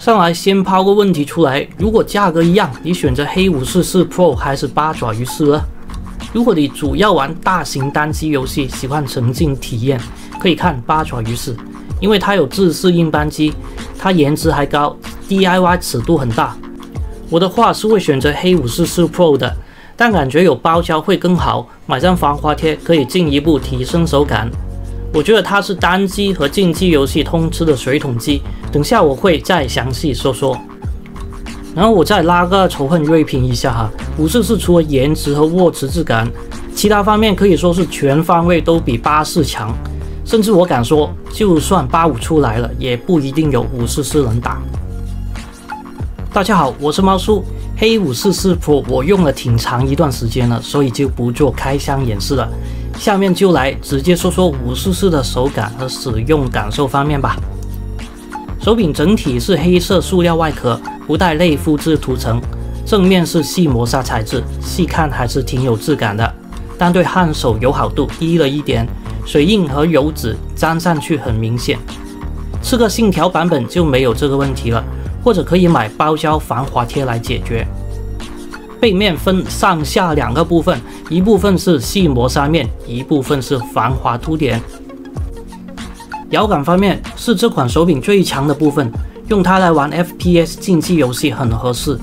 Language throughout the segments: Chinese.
上来先抛个问题出来，如果价格一样，你选择黑544 Pro 还是八爪鱼4呢？如果你主要玩大型单机游戏，喜欢沉浸体验，可以看八爪鱼4，因为它有自适应扳机，它颜值还高 ，DIY 尺度很大。我的话是会选择黑544 Pro 的，但感觉有包胶会更好，买上防滑贴可以进一步提升手感。我觉得它是单机和竞技游戏通吃的水桶机，等下我会再详细说说。然后我再拉个仇恨锐评一下哈，544除了颜值和握持质感，其他方面可以说是全方位都比84强，甚至我敢说，就算85出来了，也不一定有544能打。大家好，我是猫叔，黑544 Pro 我用了挺长一段时间了，所以就不做开箱演示了。下面就来直接说说544的手感和使用感受方面吧。手柄整体是黑色塑料外壳，不带类复制涂层，正面是细磨砂材质，细看还是挺有质感的，但对焊手友好度低了一点，水印和油脂粘上去很明显。刺客信条版本就没有这个问题了，或者可以买包胶防滑贴来解决。背面分上下两个部分，一部分是细磨砂面，一部分是防滑凸点。摇杆方面是这款手柄最强的部分，用它来玩 FPS 竞技游戏很合适。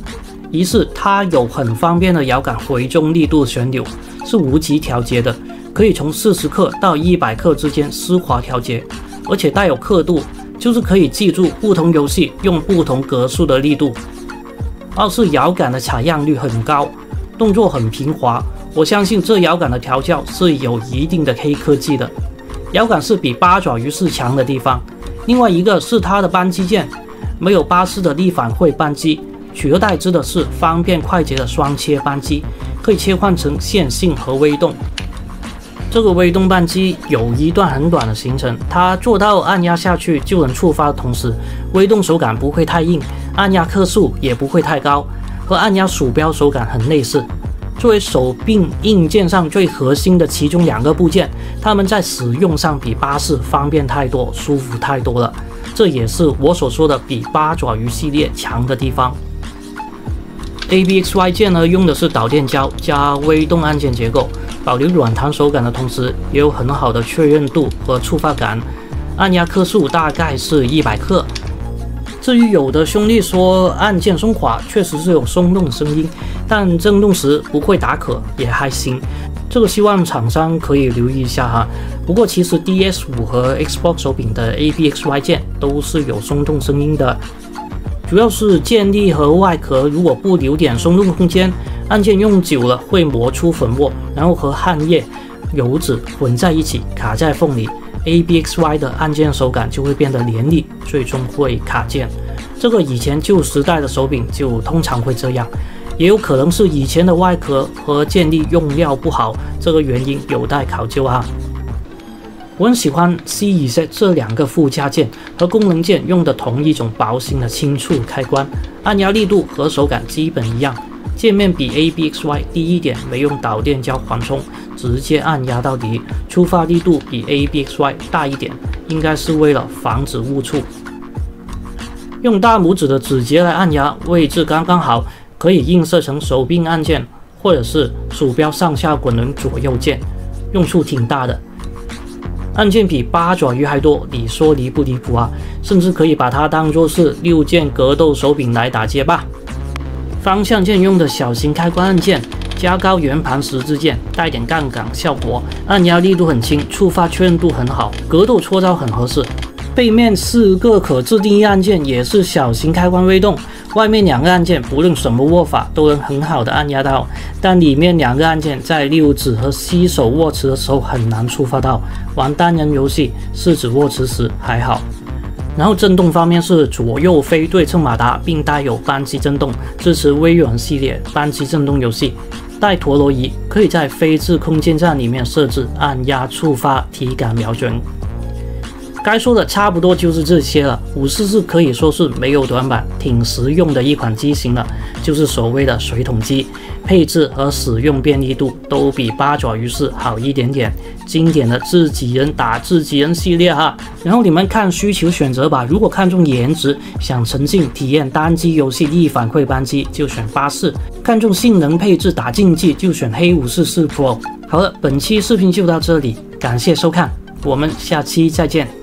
一是它有很方便的摇杆回中力度旋钮，是无极调节的，可以从40克到100克之间丝滑调节，而且带有刻度，就是可以记住不同游戏用不同格数的力度。二是摇杆的采样率很高，动作很平滑，我相信这摇杆的调教是有一定的黑科技的。摇杆是比八爪鱼4强的地方，另外一个是它的扳机键，没有巴氏的力反馈扳机，取而代之的是方便快捷的双切扳机，可以切换成线性和微动。这个微动扳机有一段很短的行程，它做到按压下去就能触发的同时，微动手感不会太硬，按压克数也不会太高，和按压鼠标手感很类似。作为手柄硬件上最核心的其中2个部件，它们在使用上比84方便太多，舒服太多了，这也是我所说的比八爪鱼系列强的地方。ABXY 键呢，用的是导电胶加微动按键结构，保留软弹手感的同时，也有很好的确认度和触发感。按压克数大概是100克。至于有的兄弟说按键松垮，确实是有松动的声音，但震动时不会打嗝，也还行。这个希望厂商可以留意一下哈。不过其实 DS5 和 Xbox 手柄的 ABXY 键都是有松动声音的，主要是键粒和外壳如果不留点松动空间，按键用久了会磨出粉末，然后和焊液、油脂混在一起卡在缝里。ABXY 的按键手感就会变得黏腻，最终会卡键。这个以前旧时代的手柄就通常会这样，也有可能是以前的外壳和键粒用料不好，这个原因有待考究啊。我很喜欢 C、Z 这2个附加件和功能键用的同一种薄型的轻触开关，按压力度和手感基本一样。界面比 ABXY 低一点，没用导电胶缓冲，直接按压到底。触发力度比 ABXY 大一点，应该是为了防止误触。用大拇指的指节来按压，位置刚刚好，可以映射成手柄按键，或者是鼠标上下滚轮左右键，用处挺大的。按键比八爪鱼还多，你说离不离谱啊？甚至可以把它当作是6键格斗手柄来打街霸。方向键用的小型开关按键，加高圆盘十字键，带点杠杆效果，按压力度很轻，触发确认度很好，格斗搓招很合适。背面4个可自定义按键也是小型开关微动，外面2个按键不论什么握法都能很好的按压到，但里面2个按键在6指和吸手握持的时候很难触发到，玩单人游戏4指握持时还好。然后震动方面是左右非对称马达，并带有扳机震动，支持微软系列扳机震动游戏。带陀螺仪，可以在非智空间站里面设置按压、触发、体感瞄准。该说的差不多就是这些了。544可以说是没有短板，挺实用的一款机型了，就是所谓的水桶机，配置和使用便利度都比八爪鱼4好一点点。经典的自己人打自己人系列哈，然后你们看需求选择吧。如果看重颜值，想沉浸体验单机游戏一反馈扳机，就选84；看重性能配置打竞技，就选黑544 Pro。好了，本期视频就到这里，感谢收看，我们下期再见。